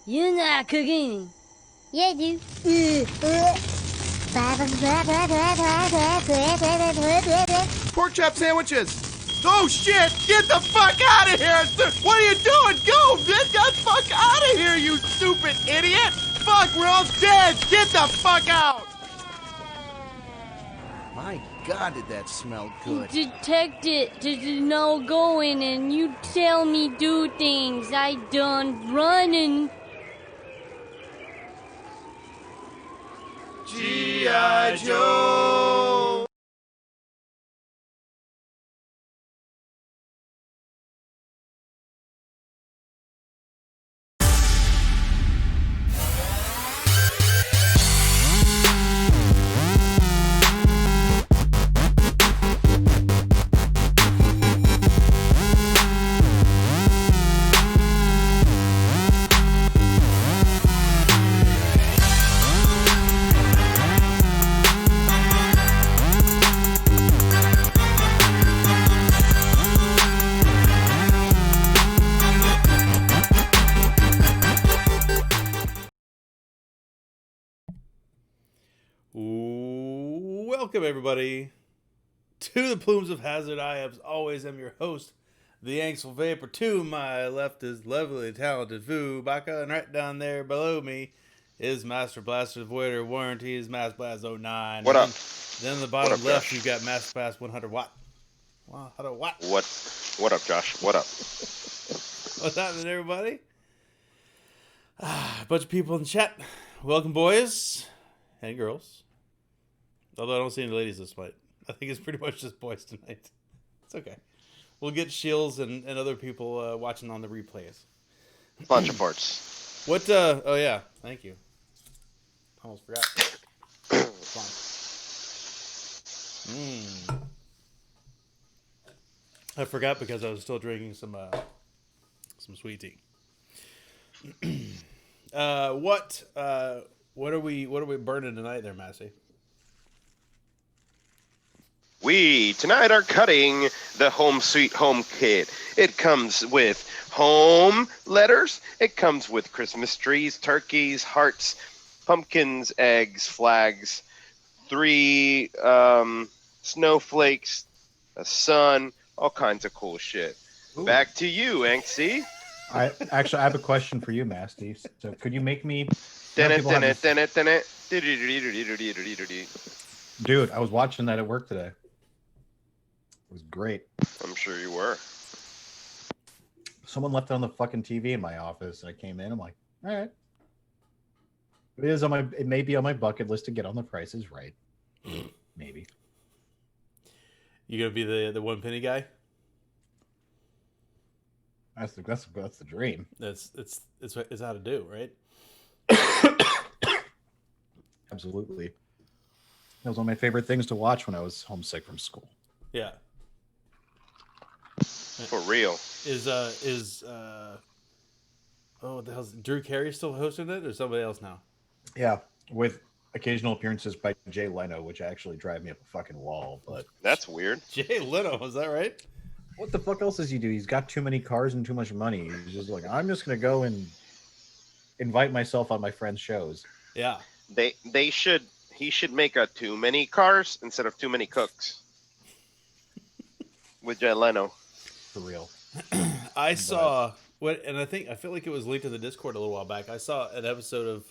You're not cooking. Yeah, I do. Pork chop sandwiches. Oh shit! Get the fuck out of here! What are you doing? Go! Get the fuck out of here, you stupid idiot! Fuck, we're all dead! Get the fuck out! My God, did that smell good? Detect it. There's no going, and you tell me do things. I done running. G.I. Joe! Welcome, everybody, to the Plumes of Hazard. I, as always, am your host, the Yanksville Vapor. To my left is lovely, talented Vu Baka, and right down there below me is Master Blaster Voider Warranties, Master Blast 09. What up? Then on the bottom up, left, Josh? you've got Master Blast 100 Watt. 100 Watt. What up, Josh? What up? What's happening, everybody? A bunch of people in the chat. Welcome, boys and girls. Although I don't see any ladies this night. I think it's pretty much just boys tonight. It's okay. We'll get Shields and other people watching on the replays. Bunch of parts. What, oh yeah, thank you. Almost forgot. I forgot because I was still drinking some sweet tea. What are we burning tonight there, Massey? We tonight are cutting the Home Sweet Home kit. It comes with home letters. It comes with Christmas trees, turkeys, hearts, pumpkins, eggs, flags, 3 snowflakes, a sun, all kinds of cool shit. Ooh. Back to you, Anksy. I have a question for you, Masty. So could you make me... Dude, Dude, I was watching that at work today. It was great. I'm sure you were. Someone left it on the fucking TV in my office, and I came in. I'm like, all right. It may be on my bucket list to get on The Price is Right. Maybe. You gonna be the 1 penny guy? That's the dream. It's how to do, right? Absolutely. That was one of my favorite things to watch when I was homesick from school. Yeah. For real. Is what the hell's Drew Carey still hosting it, or somebody else now? Yeah, with occasional appearances by Jay Leno, which actually drive me up a fucking wall. But That's weird. Jay Leno, was that right? what the fuck else does he do? He's got too many cars and too much money. He's just like, I'm just gonna go and invite myself on my friends' shows. Yeah. He should make a too many cars instead of too many cooks. With Jay Leno. For real. I saw and I feel like it was linked in the Discord a little while back. I saw an episode of,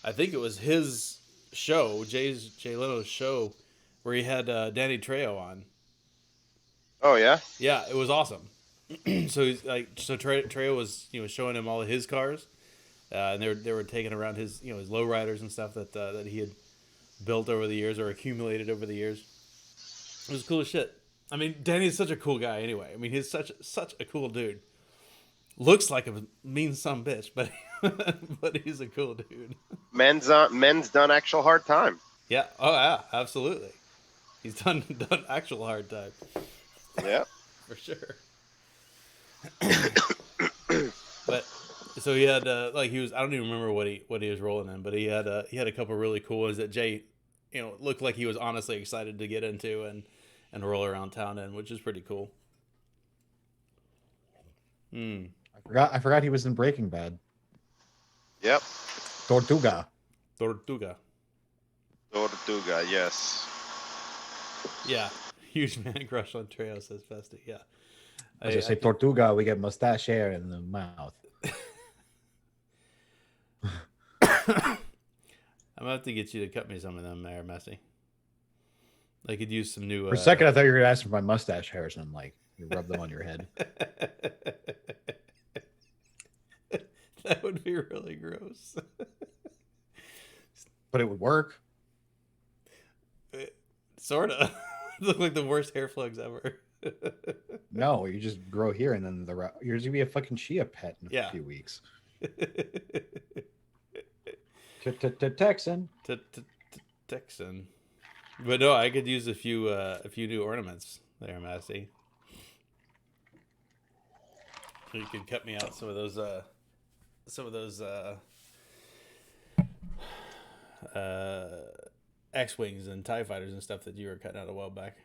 I think it was his show, Jay Leno's show, where he had Danny Trejo on. Oh yeah. Yeah, it was awesome. Trejo was showing him all of his cars, and they were taking around his his lowriders and stuff that he had built over the years or accumulated over the years. It was cool as shit. I mean, Danny's such a cool guy anyway. I mean, he's such a cool dude. Looks like a mean son of a bitch, but but he's a cool dude. Men's done actual hard time. Yeah. Oh yeah, absolutely. He's done actual hard time. Yeah. For sure. But so he had he was, I don't even remember what he was rolling in, but he had a couple really cool ones that Jay looked like he was honestly excited to get into and roll around town in, which is pretty cool. I I forgot he was in Breaking Bad. Yep. Tortuga. Tortuga. Tortuga, yes. Yeah. Huge man crush on Trejo, says Festy. Yeah. As I say Tortuga, we get mustache hair in the mouth. I'm gonna have to get you to cut me some of them there, Messy. I could use some new. For a second, I thought you were going to ask for my mustache hairs, and I'm like, you rub them on your head. That would be really gross. But it would work. Sorta. Look like the worst hair plugs ever. No, you just grow here, and then you're gonna be a fucking Chia pet in a few weeks. Texan. Texan. But no, I could use a few new ornaments there, Massey. So you could cut me out some of those X-Wings and TIE Fighters and stuff that you were cutting out a while back.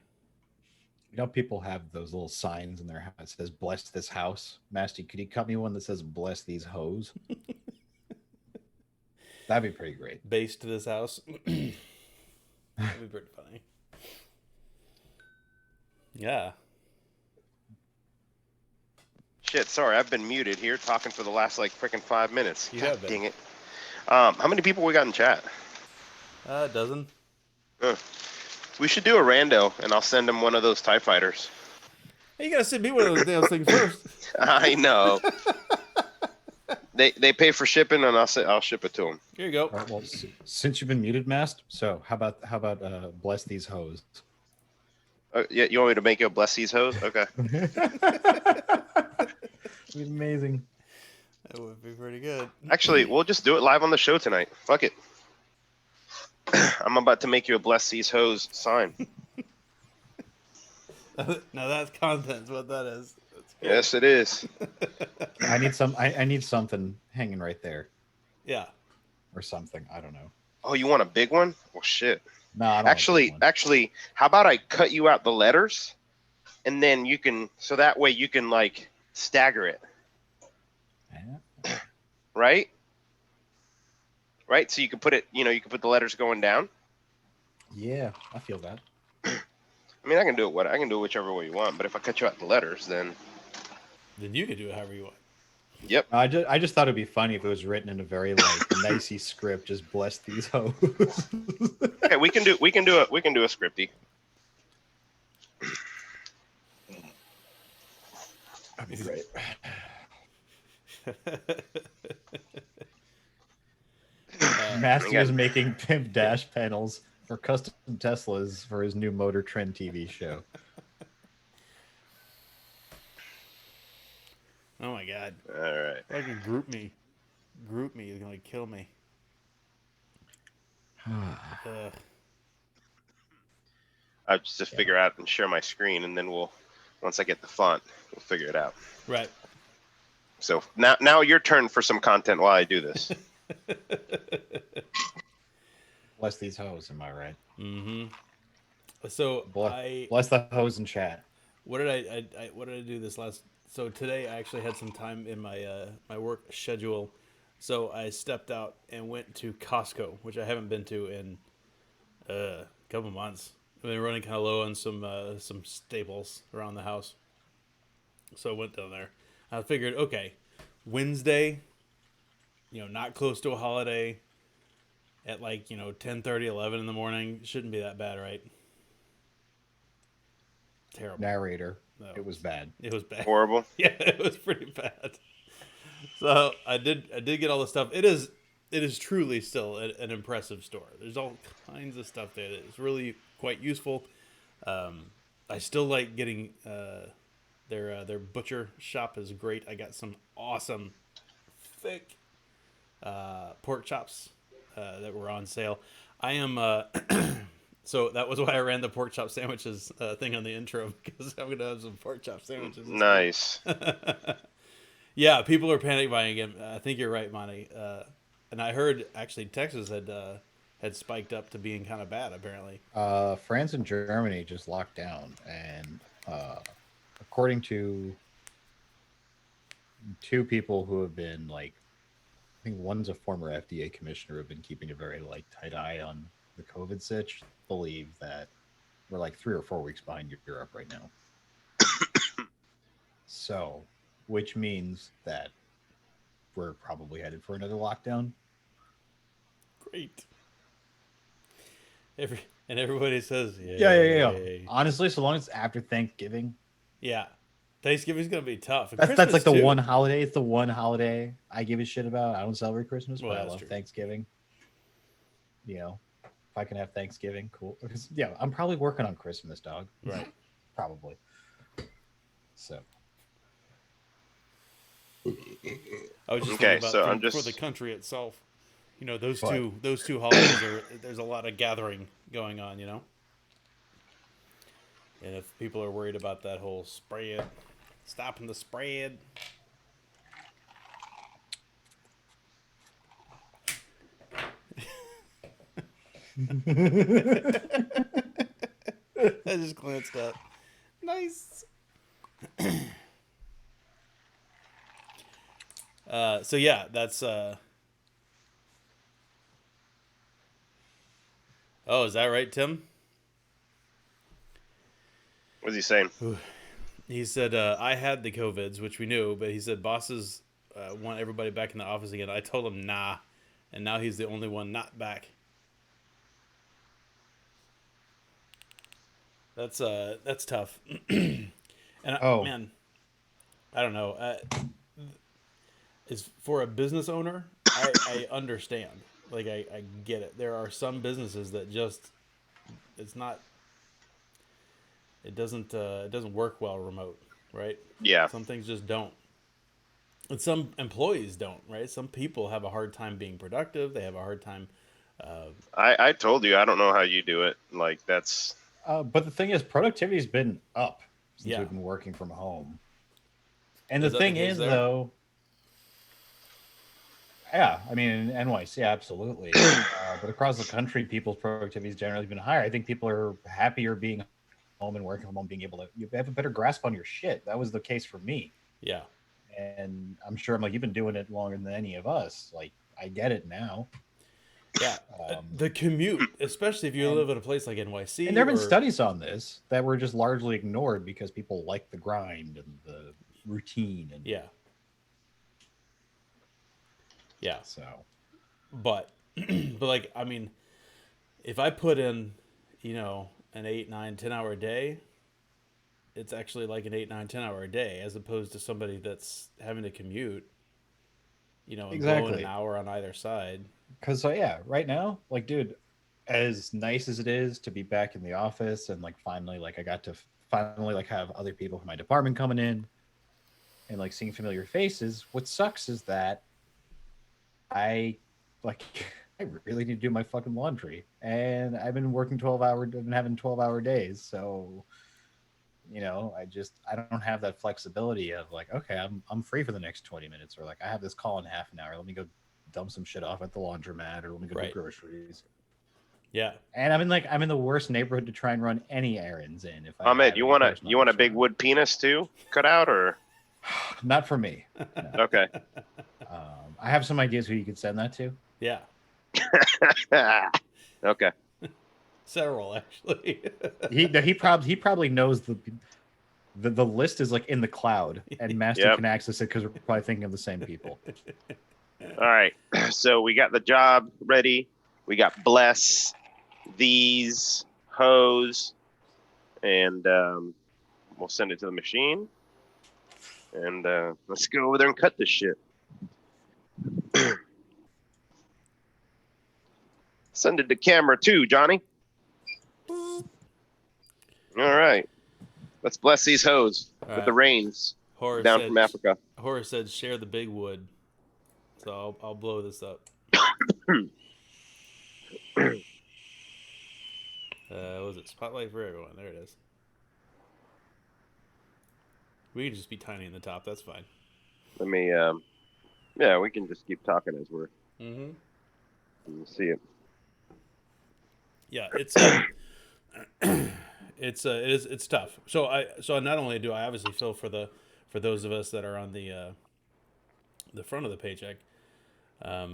You know, people have those little signs in their house that says "Bless this house." Masty, could you cut me one that says "Bless these hoes"? That'd be pretty great. Base to this house. That'd be pretty funny. Yeah. Shit, sorry, I've been muted here talking for the last like freaking 5 minutes. You have been. Dang it. How many people we got in chat? A dozen. We should do a rando, and I'll send them one of those TIE fighters. Hey, you gotta send me one of those damn things first. I know. They pay for shipping, and I'll ship it to them. Here you go. All right, well, since you've been muted, Mast, so how about bless these hoes? Yeah, you want me to make you a bless these hoes? Okay. Amazing. That would be pretty good. Actually, we'll just do it live on the show tonight. Fuck it. I'm about to make you a bless these hoes sign. Now that's content. What that is. Yes, it is. I need something hanging right there. Yeah. Or something. I don't know. Oh, you want a big one? Well, shit. No, I don't Actually, how about I cut you out the letters, and then you can, so that way you can like stagger it. Yeah. Right? Right? So you can put it, you can put the letters going down. Yeah, I feel that. I mean, I can do it whichever way you want, but if I cut you out the letters, then you can do it however you want. Yep. I just thought it'd be funny if it was written in a very nicey script. Just bless these hoes. Okay, we can do a scripty. That'd be great. Master is making pimp dash panels for custom Teslas for his new Motor Trend TV show. Oh my god. All right. Fucking group me. You're gonna kill me. I'll just figure out and share my screen, and then once I get the font, we'll figure it out. Right. So now your turn for some content while I do this. Bless these hoes, am I right? Mm-hmm. So bless the hoes in chat. What did I do this last? So today I actually had some time in my my work schedule, so I stepped out and went to Costco, which I haven't been to in a couple months. I've been running kind of low on some staples around the house, so I went down there. I figured, okay, Wednesday, not close to a holiday, at like 10:30, 11 in the morning, shouldn't be that bad, right? Terrible. Narrator. No. It was bad. It was bad. Horrible. Yeah, it was pretty bad. So I did get all the stuff. It is truly still an impressive store. There's all kinds of stuff there that is really quite useful. I still like getting their butcher shop is great. I got some awesome thick pork chops that were on sale. I am so that was why I ran the pork chop sandwiches thing on the intro, because I'm gonna have some pork chop sandwiches. Nice. Yeah, people are panic buying again. I think you're right, Monty. And I heard actually Texas had spiked up to being kind of bad apparently. France and Germany just locked down, and according to two people who have been like, I think one's a former FDA commissioner, who have been keeping a very like tight eye on the COVID sitch, believe that we're like 3 or 4 weeks behind Europe right now. So, which means that we're probably headed for another lockdown. Great. And everybody says, Yeah. Honestly, so long as it's after Thanksgiving. Yeah. Thanksgiving's gonna be tough. And That's like the too. one holiday. It's the one holiday I give a shit about. I don't celebrate Christmas, Well, but I that's love true. Thanksgiving. You know, if I can have Thanksgiving, cool. Because yeah, I'm probably working on Christmas, dog. Right. Probably. So. I was just Okay, thinking about so I'm for just- the country itself. You know, those What? two holidays are there's a lot of gathering going on, you know? And if people are worried about that whole spread, stopping the spread. I just glanced up. Nice. So yeah, that's Oh, is that right, Tim? What's he saying? He said, I had the COVIDs, which we knew, but he said bosses want everybody back in the office again. I told him nah, and now he's the only one not back. That's tough. And man, I don't know. Is for a business owner, I understand. Like I get it. There are some businesses that just it doesn't work well remote, right? Yeah. Some things just don't. And some employees don't, right? Some people have a hard time being productive. They have a hard time. I told you, I don't know how you do it. Like, that's... But the thing is, productivity's been up since Yeah. we've been working from home. And Is the that thing the case is, there? though, yeah, I mean, in NYC, absolutely. But across the country, people's productivity has generally been higher. I think people are happier being home and working from home, being able to you have a better grasp on your shit. That was the case for me. Yeah. And I'm sure I'm like, you've been doing it longer than any of us. Like, I get it now. Yeah. The commute, especially if you live in a place like NYC. And there have been studies on this that were just largely ignored because people like the grind and the routine. And Yeah. Yeah. so, But like, I mean, if I put in, an 8, 9, 10 hour day, it's actually like an 8, 9, 10 hour day as opposed to somebody that's having to commute, and Exactly. blowing an hour on either side. because yeah, right now, like, dude, as nice as it is to be back in the office and like finally, like, I got to finally like have other people from my department coming in and like seeing familiar faces. What sucks is that I really need to do my fucking laundry, and I've been working 12-hour. I've been having 12-hour days, so I don't have that flexibility of like, okay, I'm free for the next 20 minutes, or like I have this call in half an hour. Let me go dump some shit off at the laundromat, or let me go Right. do groceries. Yeah. And I'm in the worst neighborhood to try and run any errands in. If I Ahmed, have you any want personal a big issue. wood penis too? Cut out, or... Not for me. No. Okay. I have some ideas who you could send that to. Yeah. Okay. Several, actually. He probably knows the list is like in the cloud, and Master Yep. can access it because we're probably thinking of the same people. All right. So we got the job ready. We got bless, these, hose, and we'll send it to the machine. And let's go over there and cut this shit. Send it to camera too, Johnny. All right. Let's bless these hoes All with right. the rains Horace down said, from Africa. Horace said, share the big wood. So I'll blow this up. What was it? Spotlight for everyone. There it is. We can just be tiny in the top. That's fine. Let me, yeah, we can just keep talking as we're Mm-hmm. you see it. Yeah, it's it's tough. So not only do I obviously feel for those of us that are on the the front of the paycheck, I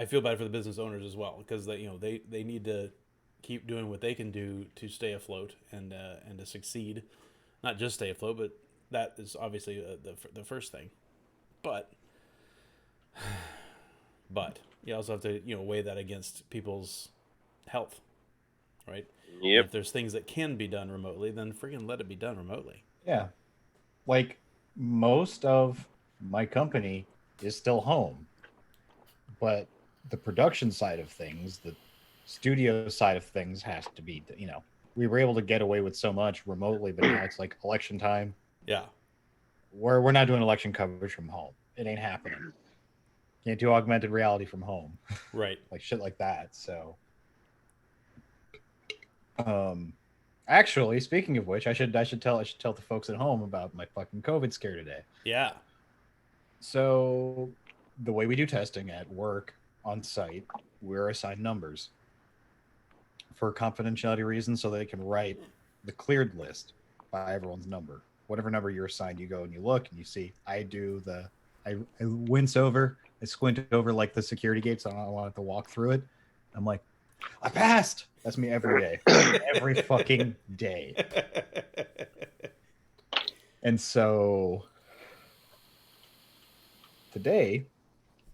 feel bad for the business owners as well, because they need to keep doing what they can do to stay afloat and to succeed, not just stay afloat, but that is obviously the first thing. But you also have to weigh that against people's health, right? Yep. If there's things that can be done remotely, then freaking let it be done remotely. Yeah. Like, most of my company is still home, but the production side of things, the studio side of things has to be, we were able to get away with so much remotely, but now it's like election time. Yeah. We're not doing election coverage from home. It ain't happening. Can't do augmented reality from home. Right. Like shit like that. So actually, speaking of which, I should tell the folks at home about my fucking COVID scare today. Yeah. So the way we do testing at work on site, we're assigned numbers for confidentiality reasons, so they can write the cleared list by everyone's number. Whatever number you're assigned, you go and you look and you see. I wince over, I squint over like the security gates. I don't want to walk through it. I'm like, I passed. That's me every day, every fucking day. And so today,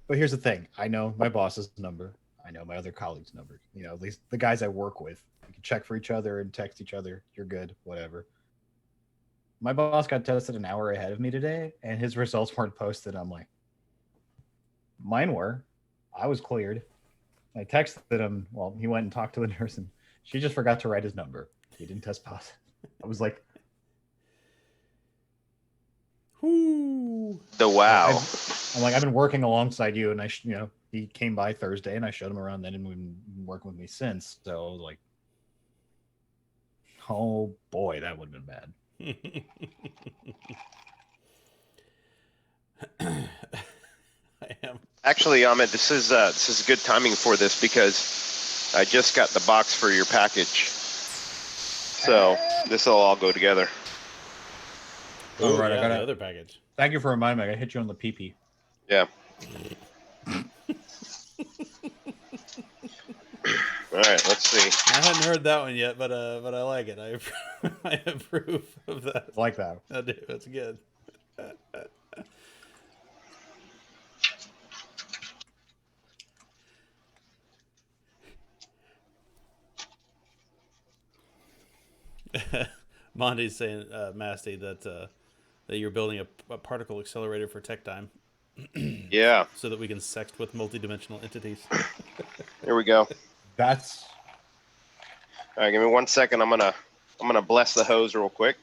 but here's the thing. I know my boss's number. I know my other colleagues' number. At least the guys I work with. We can check for each other and text each other. You're good, whatever. My boss got tested an hour ahead of me today, and his results weren't posted. I'm like, mine were. I was cleared. I texted him. Well, he went and talked to the nurse, and she just forgot to write his number. He didn't test positive. I was like, "Whoo!" The wow. I'm like, I've been working alongside you, and he came by Thursday, and I showed him around then, and we've been working with me since. So I was like, oh boy, that would have been bad. I am. Actually, Ahmed, this is good timing for this because I just got the box for your package. So this will all go together. Oh, right, I got the other package. Thank you for reminding me. I hit you on the pee-pee. Yeah. All right, let's see. I hadn't heard that one yet, but I like it. I approve of that. I like that. I do. That's good. Monty's saying, Masty, that you're building a particle accelerator for tech time. Yeah. So that we can sext with multidimensional entities. Here we go. That's. All right, give me 1 second. I'm gonna bless the hose real quick.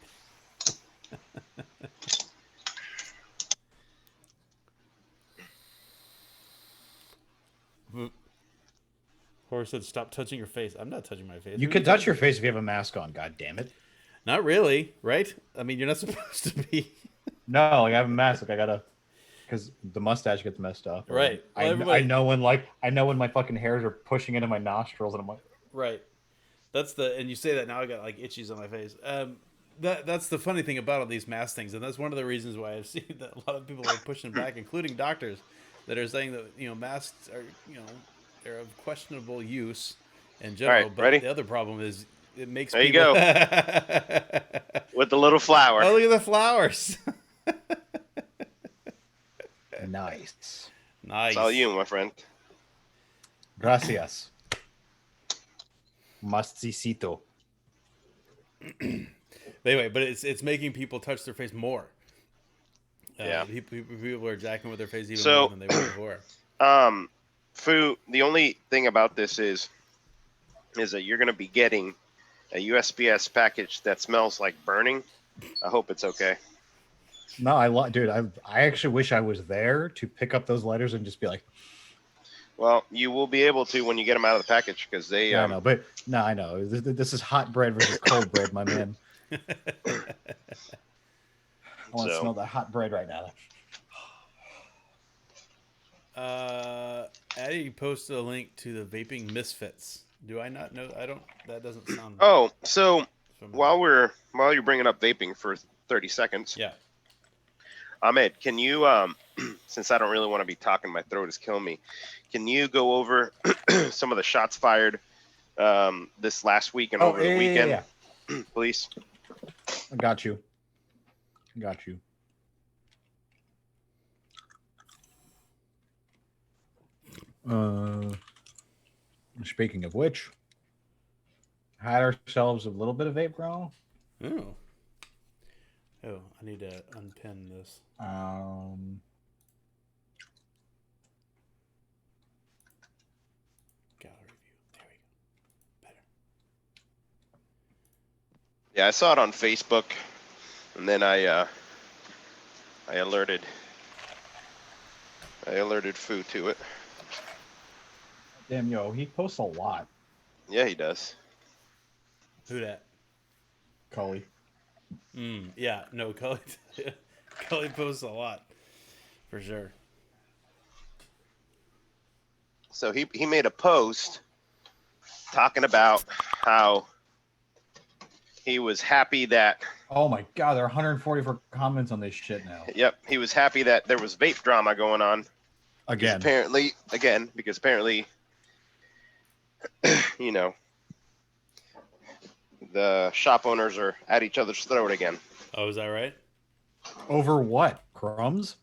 Horace said, "Stop touching your face." I'm not touching my face. You can touch your face if you have a mask on. God damn it. Not really, right? I mean, you're not supposed to be. No, like I have a mask. Like I gotta, because the mustache gets messed up. Right. Well, I know when my fucking hairs are pushing into my nostrils, and I'm like, right. And you say that now I got like itchies on my face. That's the funny thing about all these mask things, and that's one of the reasons why I've seen that a lot of people are pushing back, including doctors, that are saying that masks are they're of questionable use in general. All right, but ready? The other problem is it makes there people... you go. With the little flower. Oh, look at the flowers. nice. It's all you, my friend. Gracias. Masticito. Anyway, but it's making people touch their face more. Yeah. People are jacking with their face even So, more than they were before. Fu, the only thing about this is that you're going to be getting a USPS package that smells like burning. I hope it's okay. No, dude, I actually wish I was there to pick up those letters and just be like. Well, you will be able to when you get them out of the package because they. I know. This is hot bread versus cold bread, my man. I want to smell that hot bread right now. Eddie posted a link to the vaping misfits. Do I not know? I don't. That doesn't sound. Oh, so familiar. while you're bringing up vaping for 30 seconds, yeah. Ahmed, can you, since I don't really want to be talking, my throat is killing me. Can you go over some of the shots fired this last week and over the weekend, please? I got you. Got you. Speaking of which, had ourselves a little bit of vape grow. Oh. Oh, I need to unpin this. Gallery view. There we go. Better. Yeah, I saw it on Facebook, and then I alerted Fu to it. Damn, yo, he posts a lot. Yeah, he does. Who that? Cully. Yeah, no, Cully posts a lot, for sure. So he made a post talking about how he was happy that. Oh my God, there are 144 comments on this shit now. Yep, he was happy that there was vape drama going on. Again. Because apparently, you know, the shop owners are at each other's throat again. Oh, is that right? Over what? Crumbs?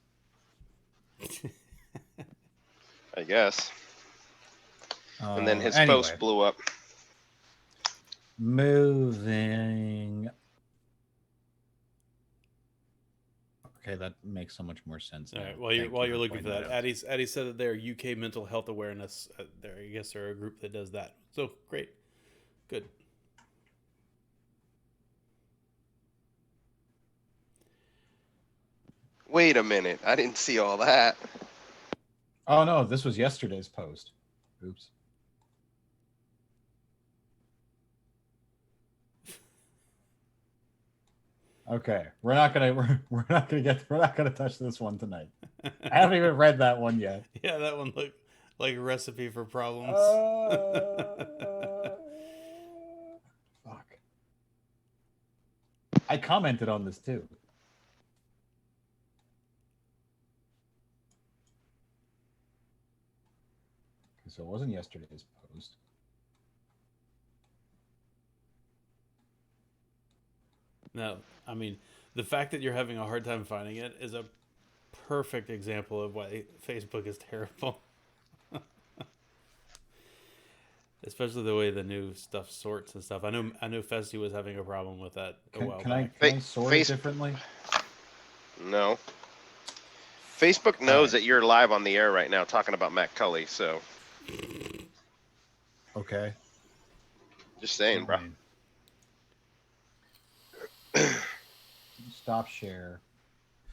I guess. And then his anyway. post blew up. Moving. Okay, that makes so much more sense. All right. While you're looking for that, Addie said that they're UK mental health awareness. I guess they're a group that does that. So great, good. Wait a minute, I didn't see all that. Oh no, this was yesterday's post. Oops. Okay, we're not gonna touch this one tonight. I haven't even read that one yet. Yeah, that one looked like a recipe for problems. Fuck. I commented on this too. So it wasn't yesterday's post. No, I mean, the fact that you're having a hard time finding it is a perfect example of why Facebook is terrible. Especially the way the new stuff sorts and stuff. I know Festy was having a problem with that a while back. Can I sort it differently? No. Facebook knows that you're live on the air right now talking about Matt Cully, so. Okay. Just saying, bro. Stop share.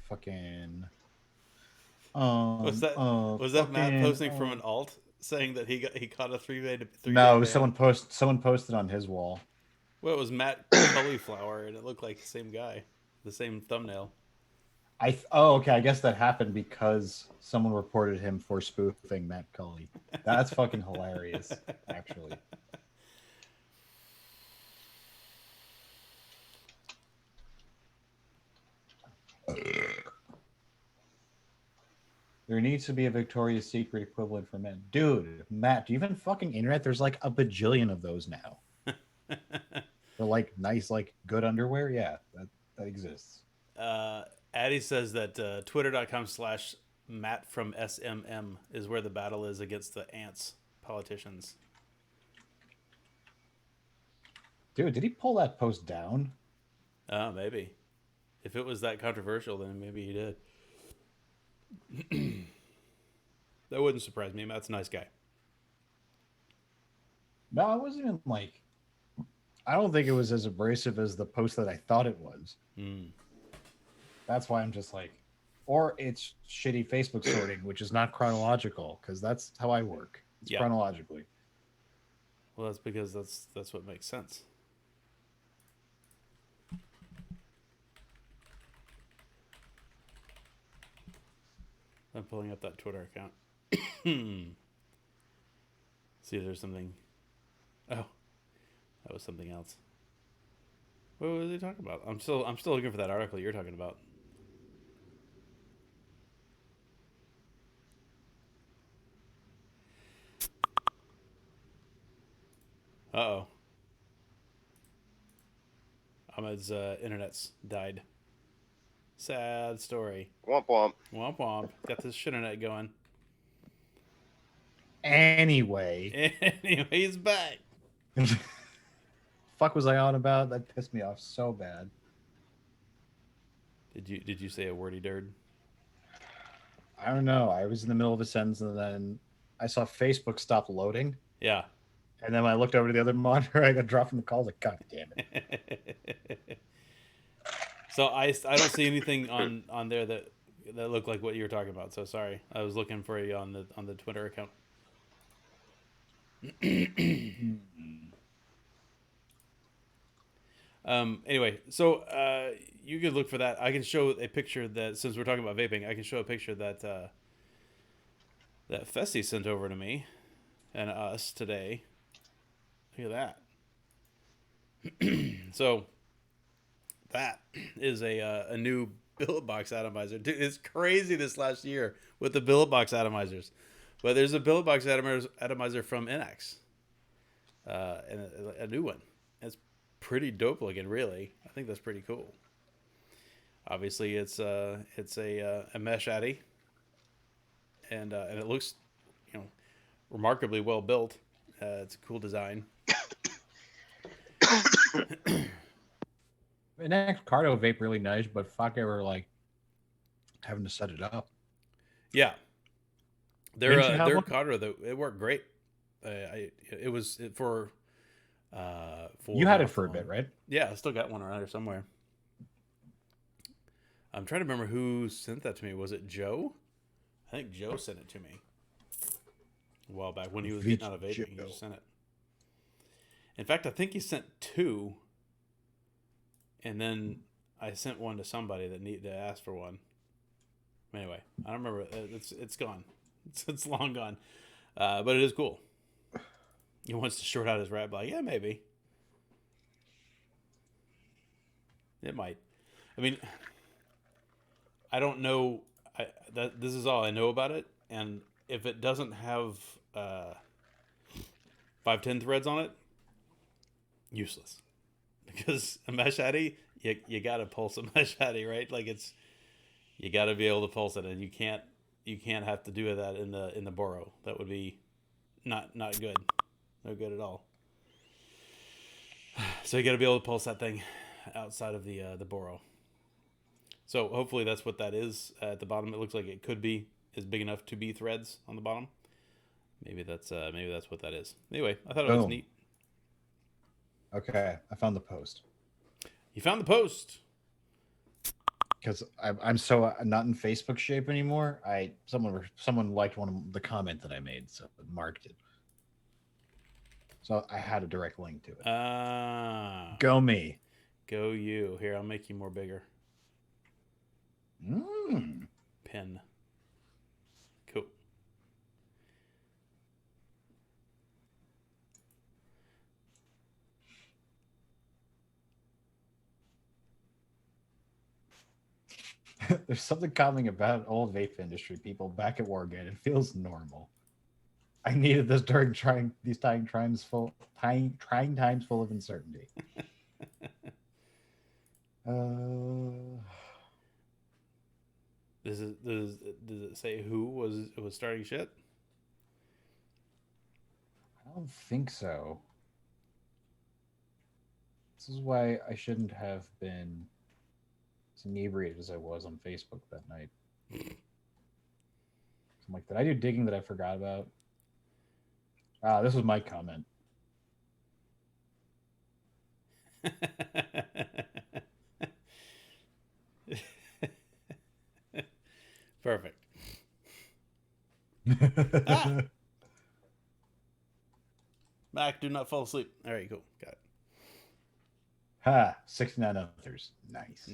Fucking. Was that Matt posting from an alt saying that he caught a three-day No, ban? someone posted on his wall. Well, it was Matt Cauliflower, and it looked like the same guy, the same thumbnail. Okay. I guess that happened because someone reported him for spoofing Matt Cully. That's fucking hilarious, actually. There needs to be a Victoria's Secret equivalent for men. Dude, Matt, do you even fucking internet? There's like a bajillion of those now. For like nice, like good underwear. Yeah, that exists. Addie says that twitter.com/Matt from SMM is where the battle is against the ants politicians. Dude, did he pull that post down? Maybe. If it was that controversial, then maybe he did. That wouldn't surprise me. Matt's a nice guy. No, it wasn't even like. I don't think it was as abrasive as the post that I thought it was. That's why I'm just like, or it's shitty Facebook sorting, which is not chronological, because that's how I work. It's chronologically. Well, that's because that's what makes sense. I'm pulling up that Twitter account. See if there's something. Oh, that was something else. What was he talking about? I'm still looking for that article you're talking about. Uh-oh. Ahmed's internet's died. Sad story. Womp womp. Womp womp. Got this shit internet going. Anyway. Anyway, he's back. Fuck was I on about? That pissed me off so bad. Did you say a wordy dird? I don't know. I was in the middle of a sentence and then I saw Facebook stop loading. Yeah. And then when I looked over to the other monitor, I got dropped from the call. I was like, God damn it. Oh. So I don't see anything on there that looked like what you were talking about. So sorry. I was looking for you on the Twitter account. Anyway, so you could look for that. I can show a picture that, since we're talking about vaping, I can show a picture that that Fessy sent over to me and us today. Look at that. So that is a new billet box atomizer. Dude, it's crazy this last year with the billet box atomizers. But there's a billet box atomizer from NX, and a new one. It's pretty dope looking, really. I think that's pretty cool. Obviously, it's a mesh addy, and it looks, remarkably well built. It's a cool design. NX Cardo vape really nice, but fuck, ever like having to set it up. Yeah. Their Cardo, it worked great. It was for you had it for a bit, right? Yeah, I still got one around here somewhere. I'm trying to remember who sent that to me. Was it Joe? I think Joe sent it to me a while back when he was getting out of vaping. He just sent it. In fact, I think he sent two, and then I sent one to somebody that asked for one. Anyway, I don't remember. It's gone. It's long gone. But it is cool. He wants to short out his rap. Like, yeah, maybe. It might. I mean, I don't know. This is all I know about it. And if it doesn't have 510 threads on it, useless. Because a mesh addy, you got to pulse a mesh addy, right? Like you got to be able to pulse it, and you can't have to do that in the Boro. That would be not good. No good at all. So you got to be able to pulse that thing outside of the Boro. So hopefully that's what that is. At the bottom, it looks like it could be is big enough to be threads on the bottom. Maybe that's what that is. Anyway, I thought it was neat. Okay, I found the post. You found the post. Because I'm so not in Facebook shape anymore. Someone liked one of the comment that I made, so it marked it. So I had a direct link to it. Go me. Go you. Here, I'll make you more bigger. Pin. Cool. There's something calming about old vape industry people back at war again. It feels normal. I needed this during trying times full of uncertainty. Does it say who was starting shit? I don't think so. This is why I shouldn't have been as inebriated as I was on Facebook that night. I'm like, did I do digging that I forgot about? This was my comment. Perfect. Mac, do not fall asleep. All right, cool. Got it. Ha, 69 others. Nice.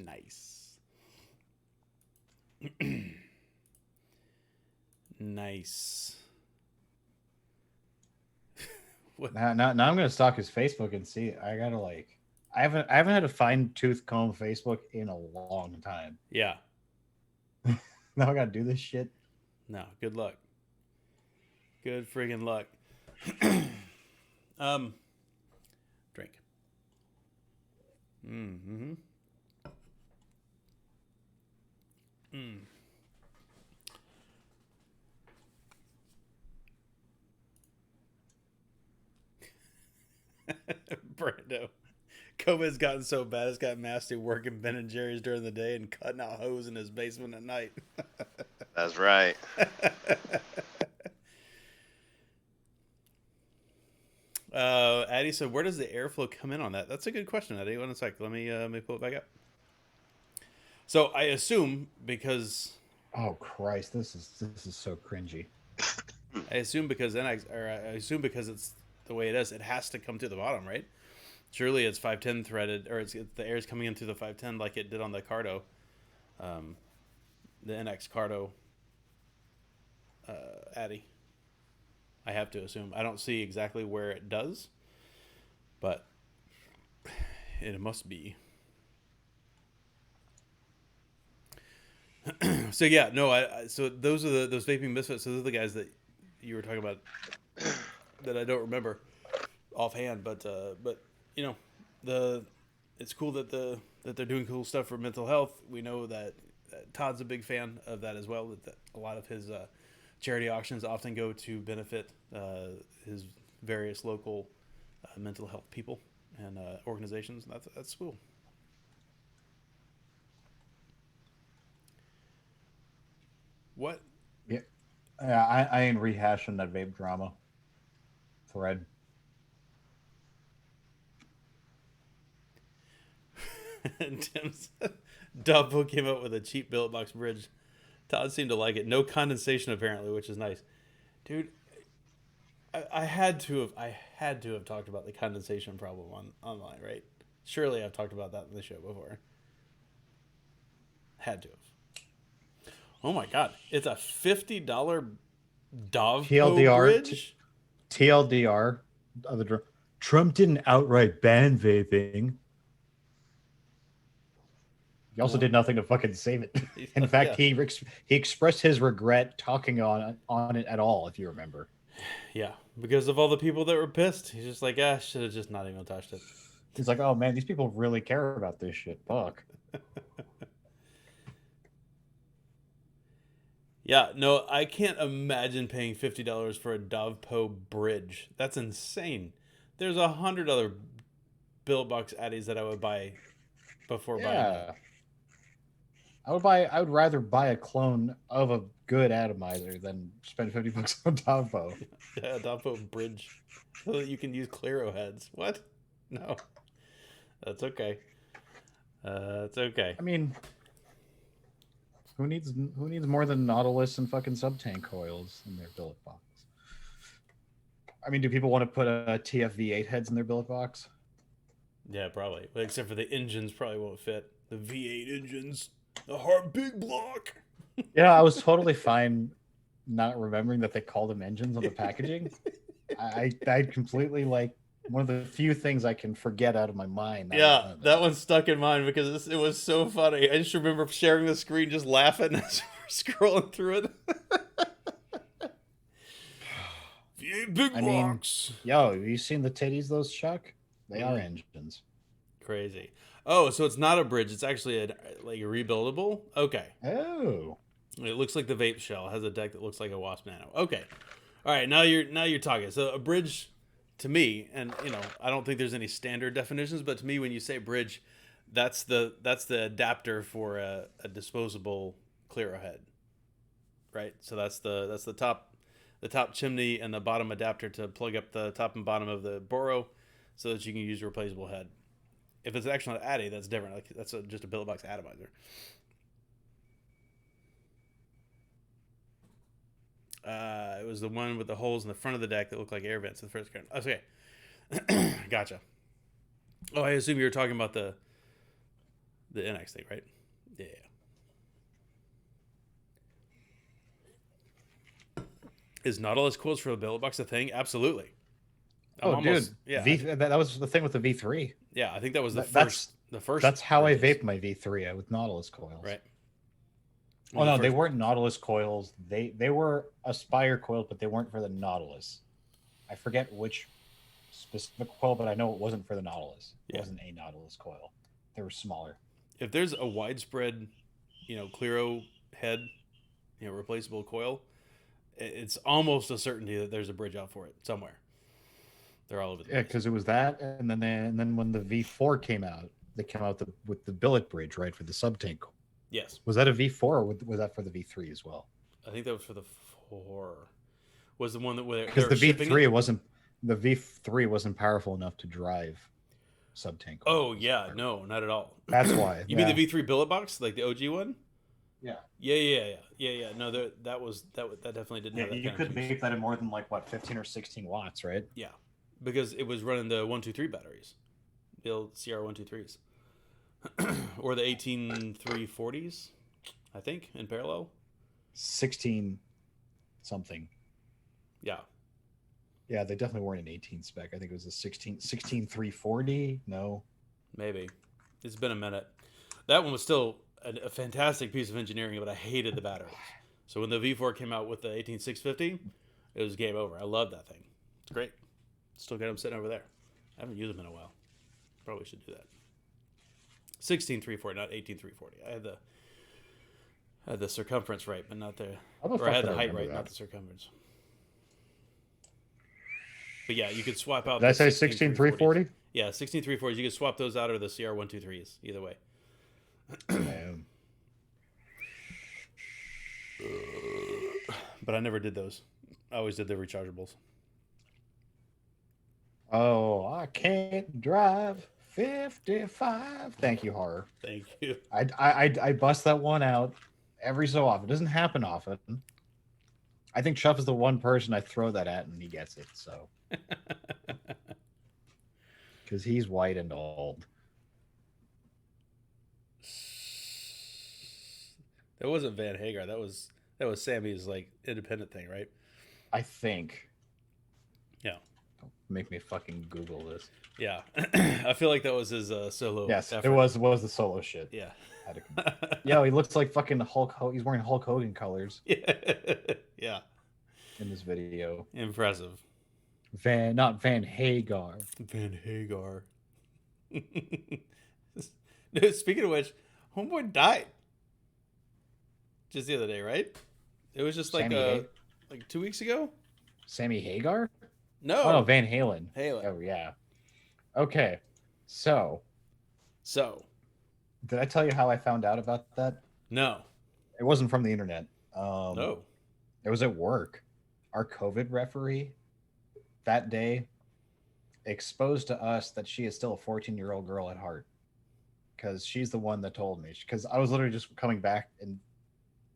Nice. What? Now I'm gonna stalk his Facebook and see. I gotta I haven't had a fine tooth comb Facebook in a long time. Yeah. Now I gotta do this shit. No, good luck. Good friggin' luck. Mm-hmm. Mm. Brando. COVID's gotten so bad it's got Masty working Ben and Jerry's during the day and cutting out hose in his basement at night. That's right. Addie said, where does the airflow come in on that? That's a good question, Addie. One sec. Let me pull it back up. So I assume because... Oh, Christ. This is so cringy. I assume because it's the way it is, it has to come to the bottom, right? Surely it's 510 threaded, or it's the air's coming in through the 510 like it did on the Cardo, the NX Cardo Addy. I have to assume. I don't see exactly where it does, but it must be. So yeah, no, so those are those vaping misfits. Those are the guys that you were talking about that I don't remember offhand, but you know, it's cool that they're doing cool stuff for mental health. We know that Todd's a big fan of that as well. That a lot of his charity auctions often go to benefit his various local mental health people and organizations. That's cool. What? Yeah, I ain't rehashing that vape drama thread. Tim's Dubbo came up with a cheap billet box bridge. Todd seemed to like it. No condensation apparently, which is nice. Dude, I had to have talked about the condensation problem online, right? Surely I've talked about that in the show before. Had to have. Oh my god, it's a $50 Dovpo TLDR, bridge? TLDR, Trump didn't outright ban vaping. He also did nothing to fucking save it. In fact, he expressed his regret talking on it at all, if you remember. Yeah, because of all the people that were pissed. He's just like, should have just not even touched it. He's like, oh man, these people really care about this shit. Fuck. Yeah, no, I can't imagine paying $50 for a Dovpo bridge. That's insane. There's 100 other billet box Addies that I would buy before buying that. I would rather buy a clone of a good atomizer than spend $50 on Dovpo. Yeah, Dovpo bridge. So that you can use Claro heads. What? No. That's okay. It's okay. I mean, who needs more than Nautilus and fucking sub-tank coils in their billet box? I mean, do people want to put a TFV8 heads in their billet box? Yeah, probably. Well, except for the engines probably won't fit. The V8 engines. The hard big block. Yeah, I was totally fine not remembering that they called them engines on the packaging. I completely, like, one of the few things I can forget out of my mind. Yeah, that one stuck in mind because it was so funny. I just remember sharing the screen, just laughing as we're scrolling through it. V8 big blocks. Yo, have you seen the titties, those, Chuck? They are engines. Crazy. Oh, so it's not a bridge. It's actually a rebuildable? Okay. Oh. It looks like the vape shell. It has a deck that looks like a Wasp Nano. Okay. All right, now you're talking. So a bridge, to me, and you know, I don't think there's any standard definitions, but to me, when you say bridge, that's the adapter for a disposable Claro head, right? So that's the top chimney and the bottom adapter to plug up the top and bottom of the Boro, so that you can use a replaceable head. If it's actually an Addy, that's different. Like that's just a billet box atomizer. It was the one with the holes in the front of the deck that looked like air vents. The first current. Okay, gotcha. Oh, I assume you were talking about the NX thing, right? Yeah. Is Nautilus coils for the billet box a thing? Absolutely. Dude. Yeah. That was the thing with the V3. Yeah, I think that was the first. That's how I vaped my V3 with Nautilus coils. Right. Oh no, they weren't Nautilus coils. They were Aspire coils, but they weren't for the Nautilus. I forget which specific coil, but I know it wasn't for the Nautilus. It wasn't a Nautilus coil. They were smaller. If there's a widespread, Clearo head, replaceable coil, it's almost a certainty that there's a bridge out for it somewhere. They're all over the place. Yeah, because it was that, and then when the V4 came out, they came out with the billet bridge, right, for the sub tank. Yes. Was that a V4 or was that for the V3 as well? I think that was for the 4. Was the one that because the V3 wasn't powerful enough to drive sub tank. Oh yeah, no, not at all. That's why. You mean the V3 billet box, like the OG one? Yeah. Yeah. No, that definitely didn't have that. You could vape that at more than 15 or 16 watts, right? Yeah, because it was running the 123 batteries, the old CR123s, or the 18340s, I think, in parallel. 16 something. Yeah. Yeah, they definitely weren't an 18 spec. I think it was a 16340. No. Maybe. It's been a minute. That one was still a fantastic piece of engineering, but I hated the batteries. So when the V4 came out with the 18650, it was game over. I love that thing. It's great. Still got them sitting over there. I haven't used them in a while. Probably should do that. 16340, not 18340. I had the circumference right, but not the... Or I had the height right, not the circumference. But yeah, you could swap out... Did I say 16340? Yeah, 16340s. You could swap those out or the CR123s. Either way. But I never did those. I always did the rechargeables. Oh, I can't drive 55. Thank you, Horror. Thank you. I bust that one out every so often. It doesn't happen often. I think Chuff is the one person I throw that at and he gets it. So, because he's white and old. That wasn't Van Hagar. That was Sammy's independent thing, right? I think. Yeah. Don't make me fucking Google this. Yeah, I feel like that was his solo. Yes, effort. it was the solo shit. Yeah. Yeah, he looks like fucking Hulk. He's wearing Hulk Hogan colors. Yeah. In this video. Impressive. Not Van Hagar. Van Hagar. Dude, speaking of which, homeboy died. Just the other day, right? It was just like 2 weeks ago. Sammy Hagar? No. Oh, no, Van Halen. Halen. Oh, yeah. Okay. So. Did I tell you how I found out about that? No. It wasn't from the internet. No. It was at work. Our COVID referee that day exposed to us that she is still a 14-year-old girl at heart. Because she's the one that told me. Because I was literally just coming back and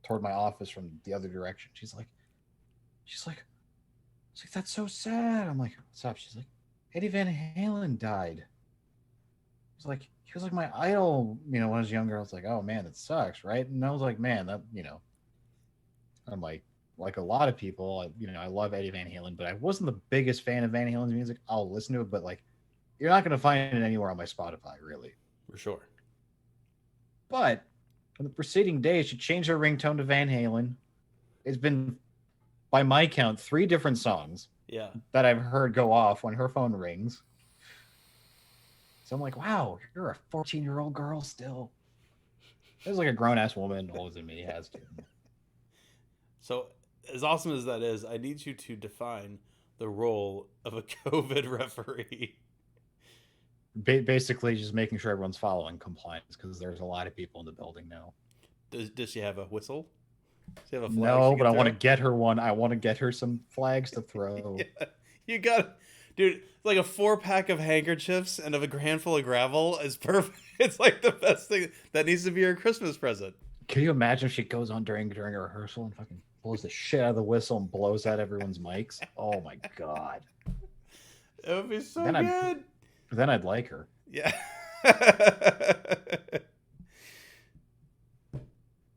toward my office from the other direction. She's like, that's so sad. I'm like, what's up? She's like, Eddie Van Halen died. He was like my idol, when I was younger. I was like, oh man, that sucks, right? And I was like, man, that, I'm like a lot of people, I love Eddie Van Halen, but I wasn't the biggest fan of Van Halen's music. I'll listen to it, but you're not going to find it anywhere on my Spotify, really. For sure. But on the preceding day, she changed her ringtone to Van Halen. It's been, by my count, 3 different songs that I've heard go off when her phone rings. So I'm like, wow, you're a 14-year-old girl still. There's like a grown-ass woman older than me has to. So, as awesome as that is, I need you to define the role of a COVID referee. Basically, just making sure everyone's following compliance because there's a lot of people in the building now. Does she have a whistle? Does she have a flag? No, but I want to get her one. I want to get her some flags to throw. Yeah, you got, dude. Like a 4-pack of handkerchiefs and a handful of gravel is perfect. It's like the best thing that needs to be her Christmas present. Can you imagine if she goes on during a rehearsal and fucking blows the shit out of the whistle and blows out everyone's mics? Oh my god, it would be so good. Then I'd like her. Yeah.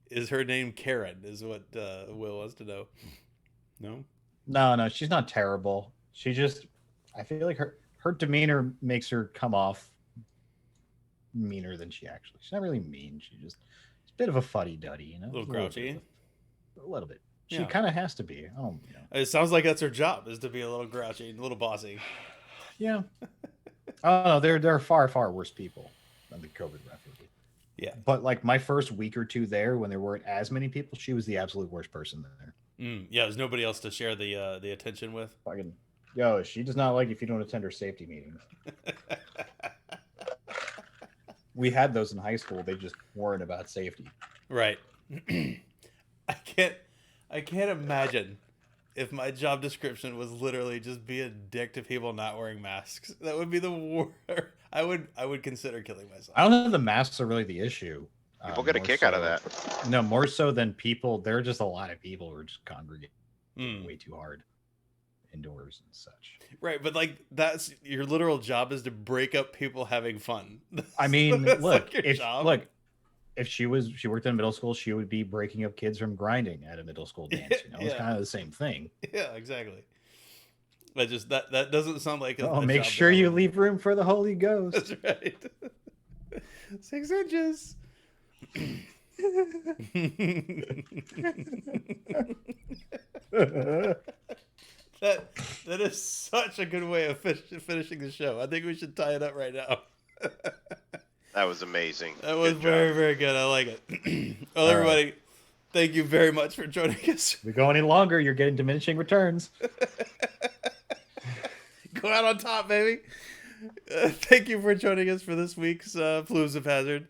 Is her name Karen? Is what Will wants to know. No? No, she's not terrible. She just, I feel like her demeanor makes her come off meaner than she actually. She's not really mean. She's a bit of a fuddy-duddy, A little grouchy. A little bit. She kind of has to be. It sounds like that's her job, is to be a little grouchy, a little bossy. Yeah. Oh no, there are far, far worse people. on the COVID referee. Yeah. But like my first week or two there, when there weren't as many people, she was the absolute worst person there. Yeah, there's nobody else to share the attention with. Fucking, yo, she does not like if you don't attend her safety meetings. We had those in high school. They just weren't about safety. Right. I can't imagine if my job description was literally just be a dick to people not wearing masks. That would be the worst. I would consider killing myself. I don't think the masks are really the issue. People get a kick out of that. No, more so than people. There are just a lot of people who are just congregating way too hard indoors and such. Right, but like that's your literal job is to break up people having fun. I mean, look, like if she worked in middle school, she would be breaking up kids from grinding at a middle school dance. You know, it's kind of the same thing. Yeah, exactly. But just that doesn't sound like a make job sure you leave room for the Holy Ghost. That's right. 6 inches. That is such a good way of finishing the show. I think we should tie it up right now. That was amazing. That was very, very good. I like it. Well, everybody, thank you very much for joining us. If we go any longer, you're getting diminishing returns. Go out on top, baby. Thank you for joining us for this week's Plumes of Hazard.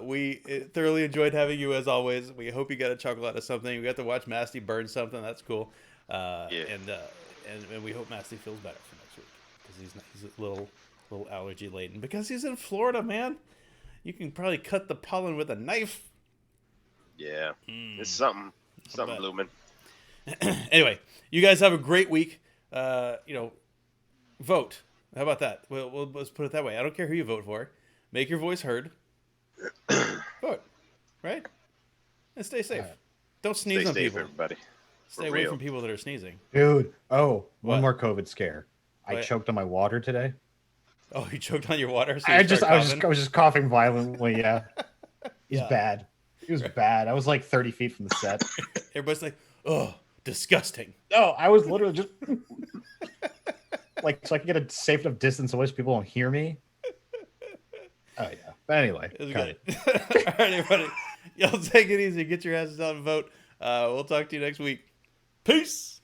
We thoroughly enjoyed having you as always. We hope you got a chuckle out of something. We got to watch Masty burn something. That's cool. And we hope Masty feels better for next week because he's a little allergy laden because he's in Florida, man. You can probably cut the pollen with a knife. Yeah, it's something looming. Anyway, you guys have a great week. Vote. How about that? Let's put it that way. I don't care who you vote for. Make your voice heard. Vote. Right? And stay safe. Right. Don't sneeze on people. Everybody. Stay away from people that are sneezing. Dude. Oh, one more COVID scare. I choked on my water today. Oh, you choked on your water? So I was just coughing violently, yeah. It was bad. It was bad. I was like 30 feet from the set. Everybody's like, oh, disgusting. No, I was literally just like so I can get a safe enough distance away so people won't hear me. Oh yeah. But anyway. It was good. All right, everybody. Y'all take it easy. Get your asses out and vote. We'll talk to you next week. Peace.